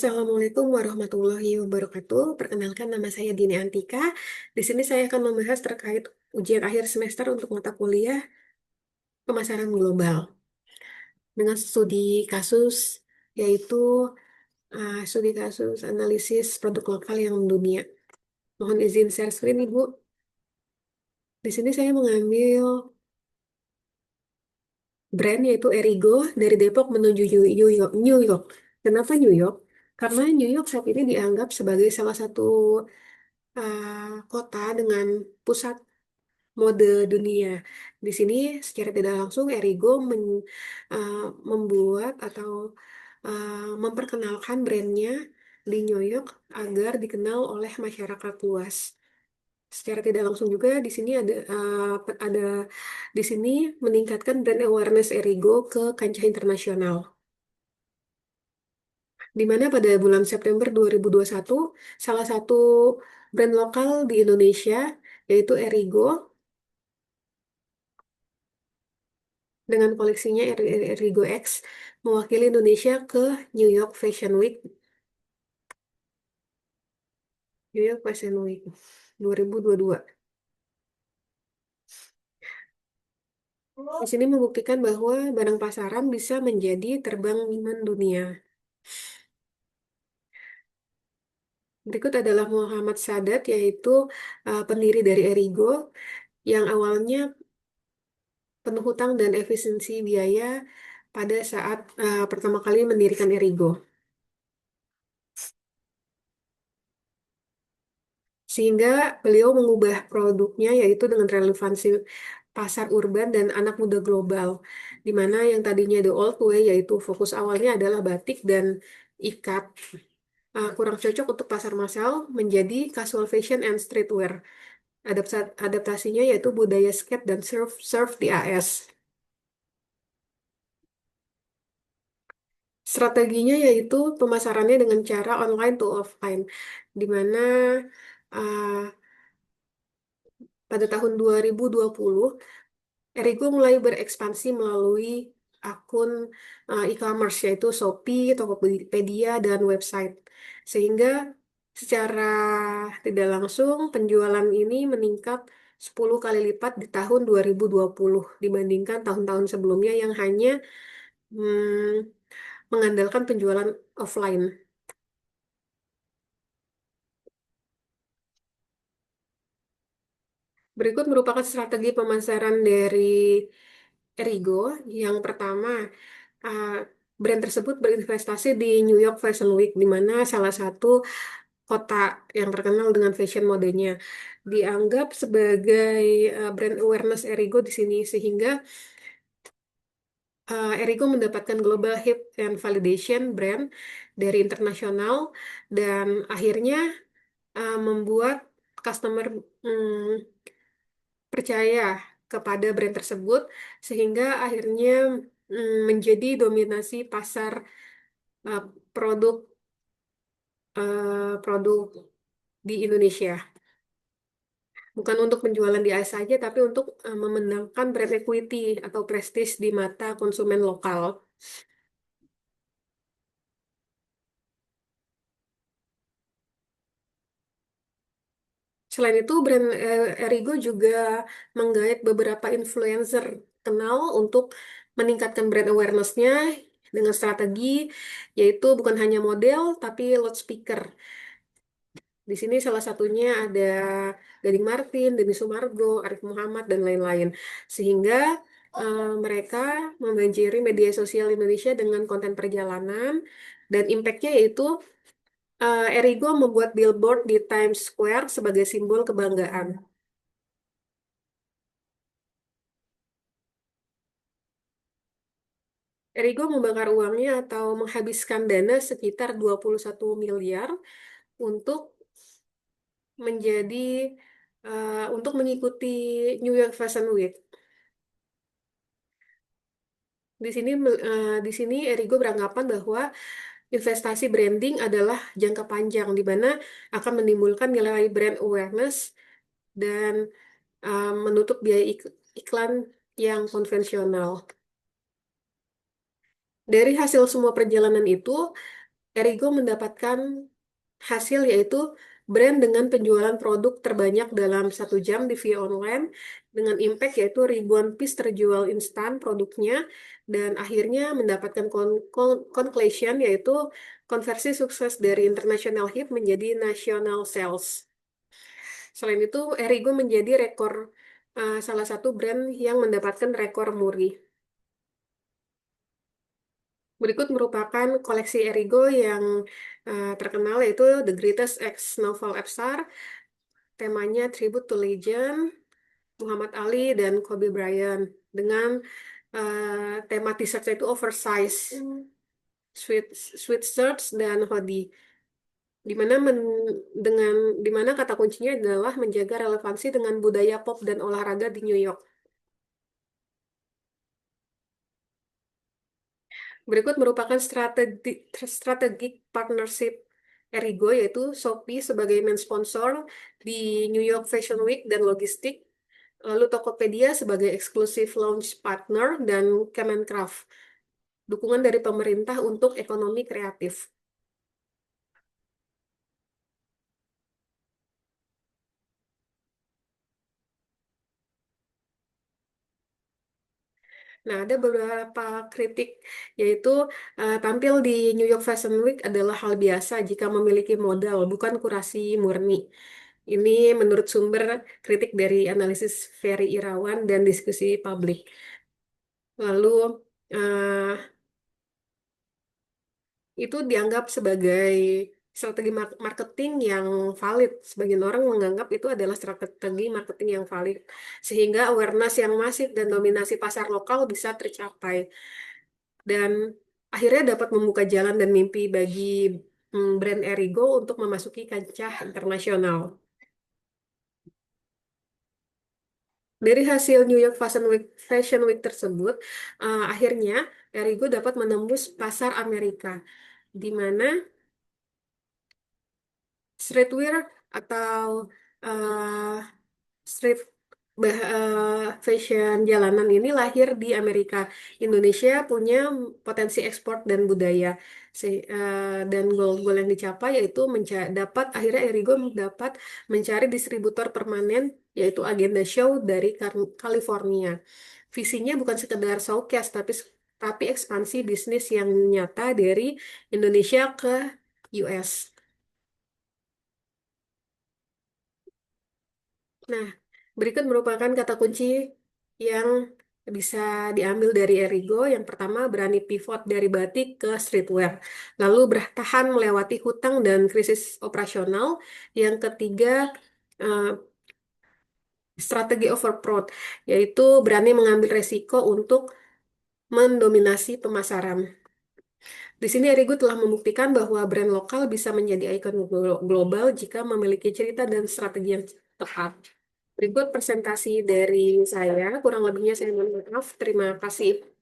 Assalamualaikum warahmatullahi wabarakatuh. Perkenalkan nama saya Dini Antika. Di sini saya akan membahas terkait ujian akhir semester untuk mata kuliah pemasaran global dengan studi kasus yaitu studi kasus analisis produk lokal yang mendunia. Mohon izin share screen, Ibu. Di sini saya mengambil brand yaitu Erigo dari Depok menuju New York. New York. Kenapa New York? Karena New York saat ini dianggap sebagai salah satu kota dengan pusat mode dunia. Di sini secara tidak langsung Erigo uh, membuat atau memperkenalkan brandnya di New York agar dikenal oleh masyarakat luas. Secara tidak langsung juga di sini ada di sini meningkatkan brand awareness Erigo ke kancah internasional. Di mana pada bulan September 2021 salah satu brand lokal di Indonesia yaitu Erigo dengan koleksinya Erigo X mewakili Indonesia ke New York Fashion Week, New York Fashion Week 2022. Di sini membuktikan bahwa barang pasaran bisa menjadi terbang dunia. Berikut adalah Muhammad Sadat, yaitu pendiri dari Erigo, yang awalnya penuh hutang dan efisiensi biaya pada saat pertama kali mendirikan Erigo. Sehingga beliau mengubah produknya yaitu dengan relevansi pasar urban dan anak muda global, di mana yang tadinya the old way yaitu fokus awalnya adalah batik dan ikat, kurang cocok untuk pasar massal menjadi casual fashion and streetwear. Adaptasinya yaitu budaya skate dan surf di AS. Strateginya yaitu pemasarannya dengan cara online to offline, di mana uh, pada tahun 2020 Erigo mulai berekspansi melalui akun e-commerce yaitu Shopee, Tokopedia, dan website. Sehingga secara tidak langsung penjualan ini meningkat 10 kali lipat di tahun 2020 dibandingkan tahun-tahun sebelumnya yang hanya mengandalkan penjualan offline. Berikut merupakan strategi pemasaran dari Erigo. Yang pertama, uh, brand tersebut berinvestasi di New York Fashion Week, di mana salah satu kota yang terkenal dengan fashion modenya dianggap sebagai brand awareness Erigo di sini, sehingga Erigo mendapatkan global hit and validation brand dari internasional dan akhirnya membuat customer mm, percaya kepada brand tersebut sehingga akhirnya menjadi dominasi pasar uh, produk produk di Indonesia. Bukan untuk penjualan di AS saja, tapi untuk memenangkan brand equity atau prestis di mata konsumen lokal. Selain itu, brand Erigo juga menggait beberapa influencer kenal untuk meningkatkan brand awareness-nya dengan strategi, yaitu bukan hanya model, tapi loudspeaker. Di sini salah satunya ada Gading Martin, Denny Sumargo, Arif Muhammad, dan lain-lain. Sehingga mereka membanjiri media sosial Indonesia dengan konten perjalanan, dan impact-nya yaitu Erigo membuat billboard di Times Square sebagai simbol kebanggaan. Erigo membakar uangnya atau menghabiskan dana sekitar 21 miliar untuk menjadi untuk mengikuti New York Fashion Week. Di sini Erigo beranggapan bahwa investasi branding adalah jangka panjang di mana akan menimbulkan nilai brand awareness dan menutup biaya iklan yang konvensional. Dari hasil semua perjalanan itu, Erigo mendapatkan hasil yaitu brand dengan penjualan produk terbanyak dalam 1 jam di via online dengan impact yaitu ribuan piece terjual instan produknya dan akhirnya mendapatkan conclusion yaitu konversi sukses dari international hit menjadi national sales. Selain itu, Erigo menjadi salah satu brand yang mendapatkan rekor muri. Berikut merupakan koleksi Erigo yang terkenal yaitu The Greatest Ex Novel Avatar, temanya Tribute to Legend, Muhammad Ali dan Kobe Bryant dengan tema t-shirtnya itu oversize, sweat sweatshirts dan hoodie. Di mana dengan di mana kata kuncinya adalah menjaga relevansi dengan budaya pop dan olahraga di New York. Berikut merupakan strategic partnership Erigo, yaitu Shopee sebagai main sponsor di New York Fashion Week dan logistik, lalu Tokopedia sebagai eksklusif launch partner, dan Kemencraft, dukungan dari pemerintah untuk ekonomi kreatif. Nah, ada beberapa kritik, yaitu tampil di New York Fashion Week adalah hal biasa jika memiliki modal, bukan kurasi murni. Ini menurut sumber kritik dari analisis Ferry Irawan dan diskusi publik. Lalu eh, itu dianggap sebagai strategi marketing yang valid. Sebagian orang menganggap itu adalah strategi marketing yang valid, sehingga awareness yang masif dan dominasi pasar lokal bisa tercapai. Dan akhirnya dapat membuka jalan dan mimpi bagi brand Erigo untuk memasuki kancah internasional. Dari hasil New York Fashion Week tersebut, akhirnya Erigo dapat menembus pasar Amerika, di mana streetwear atau uh, street fashion jalanan ini lahir di Amerika. Indonesia punya potensi ekspor dan budaya. Dan goal-goal yang dicapai yaitu dapat akhirnya Erigo dapat mencari distributor permanen yaitu Agenda Show dari California. Visinya bukan sekedar showcase tapi ekspansi bisnis yang nyata dari Indonesia ke US. Nah, berikut merupakan kata kunci yang bisa diambil dari Erigo. Yang pertama, berani pivot dari batik ke streetwear. Lalu bertahan melewati hutang dan krisis operasional. Yang ketiga, eh, strategi overprod, yaitu berani mengambil resiko untuk mendominasi pemasaran. Di sini Erigo telah membuktikan bahwa brand lokal bisa menjadi ikon global jika memiliki cerita dan strategi yang tepat. Berikut presentasi dari saya, kurang lebihnya saya mohon maaf. Terima kasih.